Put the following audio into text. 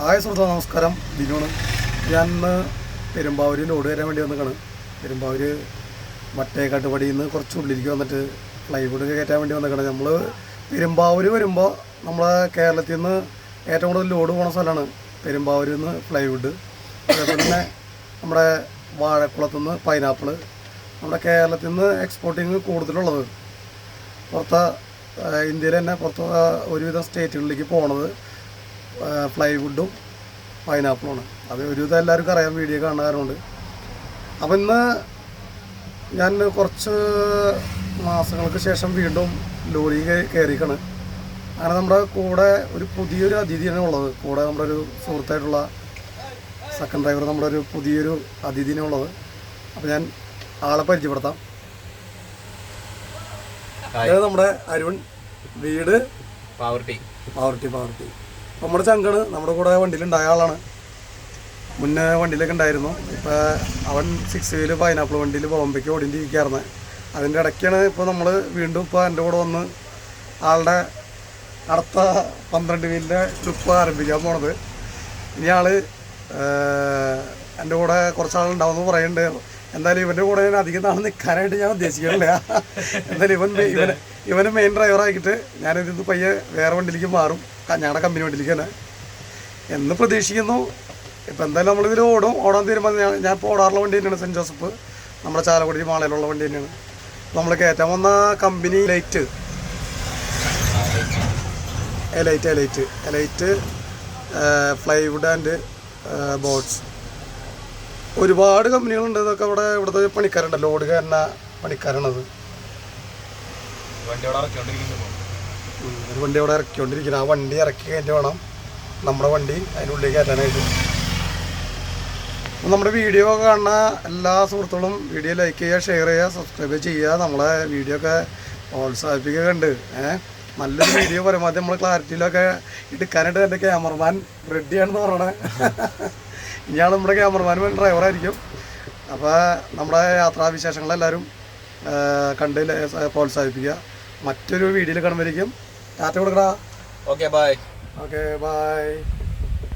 Hi സുഹൃത്തേ, നമസ്കാരം. ബിനുവാണ്. ഞാൻ ഇന്ന് പെരുമ്പാവൂർ ലോഡ് കയറാൻ വേണ്ടി വന്നിക്കാണ്. പെരുമ്പാവൂർ വട്ടേക്കാട്ടുപടിയിൽ നിന്ന് കുറച്ച് ഉള്ളിലേക്ക് വന്നിട്ട് പ്ലൈവുഡ് കയറ്റാൻ വേണ്ടി വന്നിക്കാണ്. നമ്മൾ പെരുമ്പാവൂർ വരുമ്പോൾ നമ്മളെ കേരളത്തിൽ നിന്ന് ഏറ്റവും കൂടുതൽ ലോഡ് പോകുന്ന സ്ഥലമാണ് പെരുമ്പാവൂരിൽ നിന്ന് പ്ലൈവുഡ്. അതേപോലെ തന്നെ നമ്മുടെ വാഴക്കുളത്തുനിന്ന് പൈനാപ്പിൾ. നമ്മുടെ കേരളത്തിൽ നിന്ന് എക്സ്പോർട്ടിങ് കൂടുതലുള്ളത് പുറത്ത് ഇന്ത്യയിൽ തന്നെ പുറത്ത് ഒരുവിധം സ്റ്റേറ്റുകളിലേക്ക് പോണത് പ്ലൈവുഡും പൈനാപ്പിളുമാണ്. അത് ഒരുവിധം എല്ലാവർക്കും അറിയാം, വീഡിയോ കാണാറുണ്ട്. അപ്പം ഇന്ന് ഞാൻ കുറച്ച് മാസങ്ങൾക്ക് ശേഷം വീണ്ടും ലോറി കയറിക്കാണ്. അങ്ങനെ നമ്മുടെ കൂടെ ഒരു പുതിയൊരു അതിഥിയാണ് ഉള്ളത്. കൂടെ നമ്മുടെ ഒരു സുഹൃത്തായിട്ടുള്ള സെക്കൻഡ് ഡ്രൈവർ, നമ്മുടെ ഒരു പുതിയൊരു അതിഥിയാണ് ഉള്ളത്. അപ്പോൾ ഞാൻ ആളെ പരിചയപ്പെടുത്താം. അതായത് നമ്മുടെ അരുൺ, വീട് പാവർട്ടി. നമ്മുടെ ചങ്കാണ്, നമ്മുടെ കൂടെ വണ്ടിയിലുണ്ടായ ആളാണ്. മുന്നേ വണ്ടിയിലൊക്കെ ഉണ്ടായിരുന്നു. ഇപ്പോൾ അവൻ 6 വീല് പൈനാപ്പിൾ വണ്ടിയിൽ ബോംബെക്ക് ഓടിണ്ടിരിക്കുകയായിരുന്നു. അതിൻ്റെ ഇടയ്ക്കാണ് ഇപ്പോൾ നമ്മൾ വീണ്ടും ഇപ്പോൾ എൻ്റെ കൂടെ വന്ന് ആളുടെ അടുത്ത 12 വീലിൻ്റെ ട്രിപ്പ് ആരംഭിക്കാൻ പോണത്. ഇനി ആൾ എൻ്റെ കൂടെ കുറച്ചാളുണ്ടാവുമെന്ന് പറയുന്നുണ്ട്. എന്തായാലും ഇവൻ്റെ കൂടെ ഞാൻ അധികം നാൾ നിൽക്കാനായിട്ട് ഞാൻ ഉദ്ദേശിക്കുന്നില്ല. എന്തായാലും ഇവന് മെയിൻ ഡ്രൈവറാക്കിയിട്ട് ഞാനിത് പയ്യെ വേറെ വണ്ടിയിലേക്ക് മാറും, ഞങ്ങളുടെ കമ്പനി വണ്ടിയിലേക്ക് തന്നെ എന്ന് പ്രതീക്ഷിക്കുന്നു. ഇപ്പം എന്തായാലും നമ്മളിതിൽ ഓടാൻ തീരുമാനം. ഞാൻ ഇപ്പോൾ ഓടാറുള്ള വണ്ടി തന്നെയാണ് സെൻറ്റ് ജോസഫ്, നമ്മുടെ ചാലക്കുടി മാളയിലുള്ള വണ്ടി തന്നെയാണ്. നമ്മൾ കയറ്റാൻ വന്ന company elite plywood and boats. ഒരുപാട് കമ്പനികളുണ്ട്. ഇതൊക്കെ ഇവിടുത്തെ പണിക്കാരുണ്ട്, ലോഡ് കയറുന്ന പണിക്കാരാണത്. ഒരു വണ്ടി അവിടെ ഇറക്കിക്കൊണ്ടിരിക്കുന്നത്. ആ വണ്ടി ഇറക്കി കയറ്റി വേണം നമ്മുടെ വണ്ടി അതിനുള്ളിൽ കയറ്റാനായിട്ട്. നമ്മുടെ വീഡിയോ കാണുന്ന എല്ലാ സുഹൃത്തുക്കളും വീഡിയോ ലൈക്ക് ചെയ്യുക, ഷെയർ ചെയ്യുക, സബ്സ്ക്രൈബ് ചെയ്യുക. നമ്മളെ വീഡിയോ ഒക്കെ പ്രോത്സാഹിപ്പിക്കുക ഉണ്ട്. നല്ലൊരു വീഡിയോ പരമാവധി നമ്മൾ ക്ലാരിറ്റിയിലൊക്കെ എടുക്കാനായിട്ട് എൻ്റെ ക്യാമറമാൻ റെഡിയാണെന്ന് പറയണേ. ഇനിയാണ് നമ്മുടെ ക്യാമറമാൻ ഡ്രൈവറായിരിക്കും. അപ്പോൾ നമ്മുടെ യാത്രാവിശേഷങ്ങളെല്ലാവരും കണ്ട് പ്രോത്സാഹിപ്പിക്കുക. മറ്റൊരു വീഡിയോയിൽ കാണുമ്പോഴേക്കും ടാറ്റ കൊടുക്കടാ. Okay by.